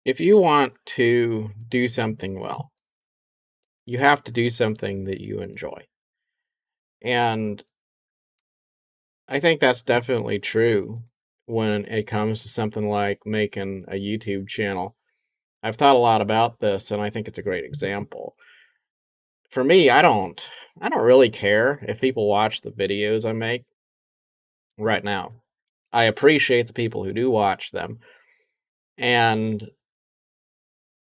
If you want to do something well, you have to do something that you enjoy. And I think that's definitely true when it comes to something like making a YouTube channel. I've thought a lot about this and I think it's a great example. For me, I don't really care if people watch the videos I make right now. I appreciate the people who do watch them. And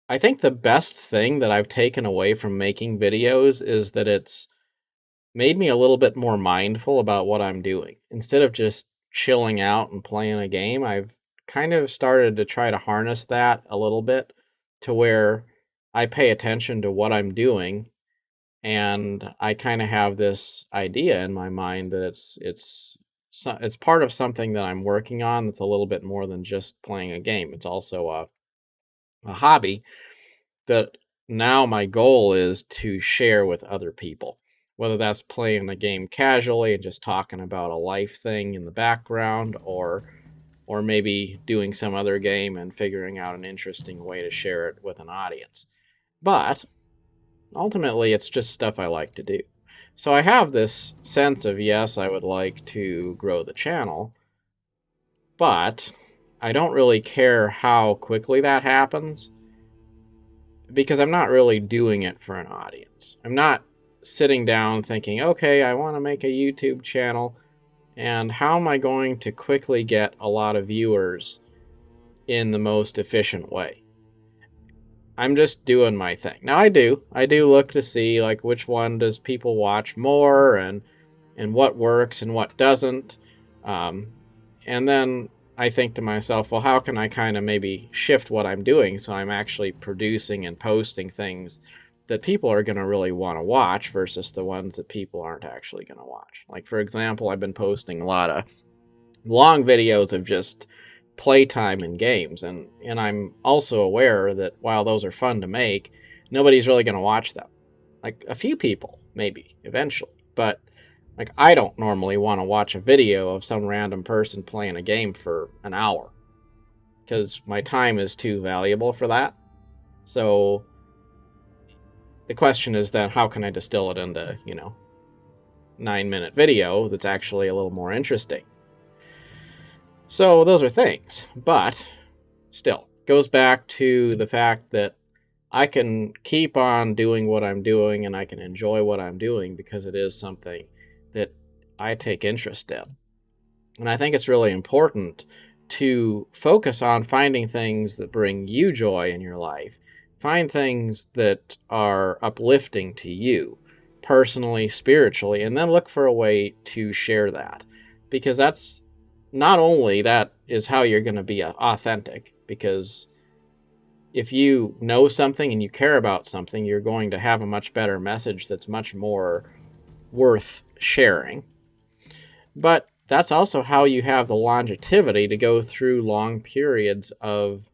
I think the best thing that I've taken away from making videos is that it's made me a little bit more mindful about what I'm doing. Instead of just chilling out and playing a game, I've kind of started to try to harness that a little bit to where I pay attention to what I'm doing, and I kind of have this idea in my mind that it's part of something that I'm working on that's a little bit more than just playing a game. It's also a hobby that now my goal is to share with other people, whether that's playing the game casually and just talking about a life thing in the background, or maybe doing some other game and figuring out an interesting way to share it with an audience. But ultimately, it's just stuff I like to do. So I have this sense of, yes, I would like to grow the channel, but I don't really care how quickly that happens because I'm not really doing it for an audience. I'm not sitting down thinking, okay, I want to make a YouTube channel, and how am I going to quickly get a lot of viewers in the most efficient way? I'm just doing my thing. Now I do look to see like which one does people watch more, and what works and what doesn't. Um, and then I think to myself, well, how can I kind of maybe shift what I'm doing so I'm actually producing and posting things that people are going to really want to watch versus the ones that people aren't actually going to watch. Like, for example, I've been posting a lot of long videos of just playtime and games, and I'm also aware that while those are fun to make, nobody's really going to watch them. Like a few people maybe eventually, but like I don't normally want to watch a video of some random person playing a game for an hour because my time is too valuable for that. So the question is then, how can I distill it into 9-minute video that's actually a little more interesting? So those are things, but still goes back to the fact that I can keep on doing what I'm doing and I can enjoy what I'm doing because it is something that I take interest in. And I think it's really important to focus on finding things that bring you joy in your life. Find things that are uplifting to you personally, spiritually, and then look for a way to share that. Because that's not only that is how you're going to be authentic, because if you know something and you care about something, you're going to have a much better message that's much more worth sharing. But that's also how you have the longevity to go through long periods of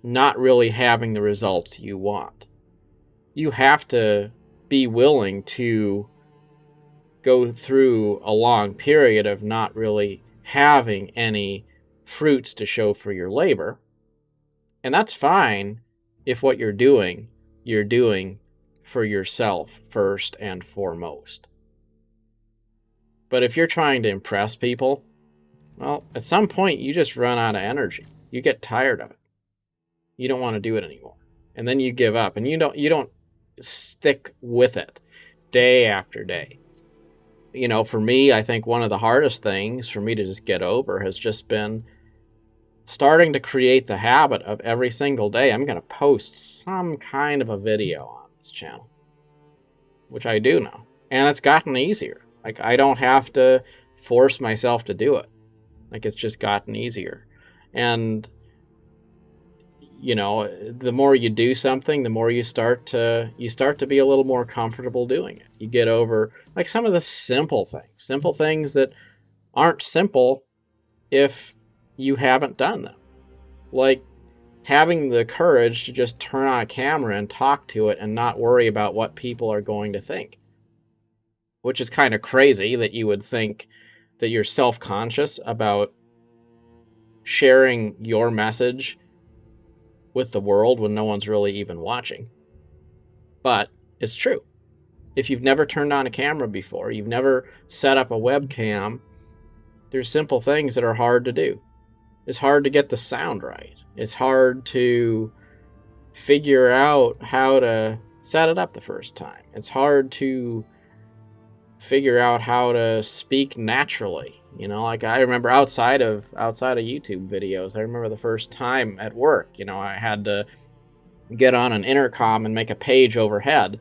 not really having the results you want. You have to be willing to go through a long period of not really having any fruits to show for your labor. And that's fine if what you're doing for yourself first and foremost. But if you're trying to impress people, well, at some point you just run out of energy. You get tired of it. You don't want to do it anymore. And then you give up and you don't stick with it day after day. For me, I think one of the hardest things for me to just get over has just been starting to create the habit of every single day I'm going to post some kind of a video on this channel, which I do now. And it's gotten easier. Like I don't have to force myself to do it. Like it's just gotten easier. And the more you do something, the more you start to be a little more comfortable doing it. You get over like some of the simple things that aren't simple if you haven't done them. Like having the courage to just turn on a camera and talk to it and not worry about what people are going to think, which is kind of crazy that you would think that you're self-conscious about sharing your message with the world when no one's really even watching. But it's true. If you've never turned on a camera before, you've never set up a webcam, there's simple things that are hard to do. It's hard to get the sound right. It's hard to figure out how to set it up the first time. It's hard to figure out how to speak naturally. You know, like I remember outside of YouTube videos, I remember the first time at work, you know, I had to get on an intercom and make a page overhead.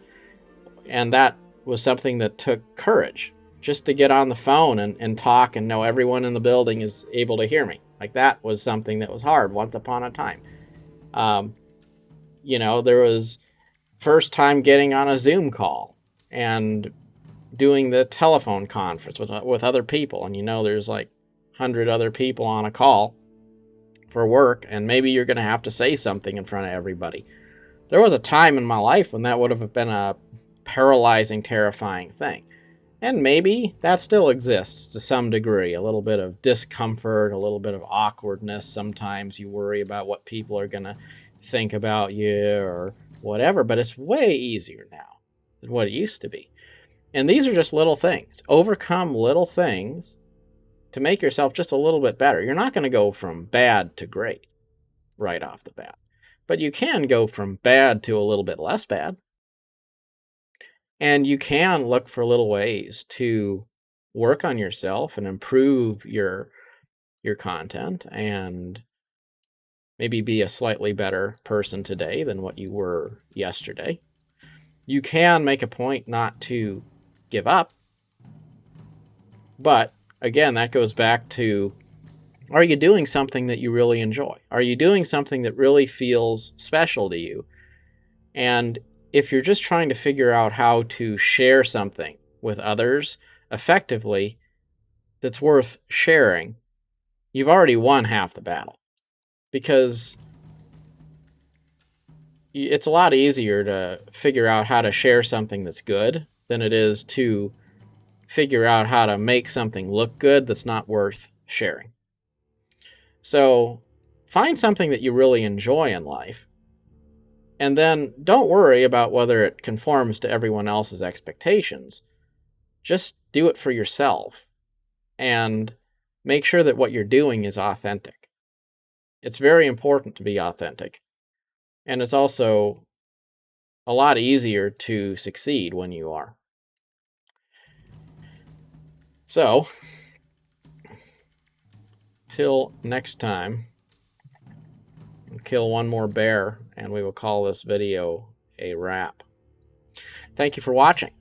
And that was something that took courage, just to get on the phone and talk and know everyone in the building is able to hear me. Like that was something that was hard once upon a time. You know, there was first time getting on a Zoom call and doing the telephone conference with other people. And you know, there's like 100 other people on a call for work, and maybe you're going to have to say something in front of everybody. There was a time in my life when that would have been a paralyzing, terrifying thing. And maybe that still exists to some degree. A little bit of discomfort, a little bit of awkwardness. Sometimes you worry about what people are going to think about you or whatever, but it's way easier now than what it used to be. And these are just little things. Overcome little things to make yourself just a little bit better. You're not going to go from bad to great right off the bat, but you can go from bad to a little bit less bad. And you can look for little ways to work on yourself and improve your content and maybe be a slightly better person today than what you were yesterday. You can make a point not to give up. But again, that goes back to, are you doing something that you really enjoy? Are you doing something that really feels special to you? And if you're just trying to figure out how to share something with others effectively that's worth sharing, you've already won half the battle. Because it's a lot easier to figure out how to share something that's good than it is to figure out how to make something look good that's not worth sharing. So find something that you really enjoy in life, and then don't worry about whether it conforms to everyone else's expectations. Just do it for yourself and make sure that what you're doing is authentic. It's very important to be authentic. And it's also a lot easier to succeed when you are. So, till next time, we'll kill one more bear, and we will call this video a wrap. Thank you for watching.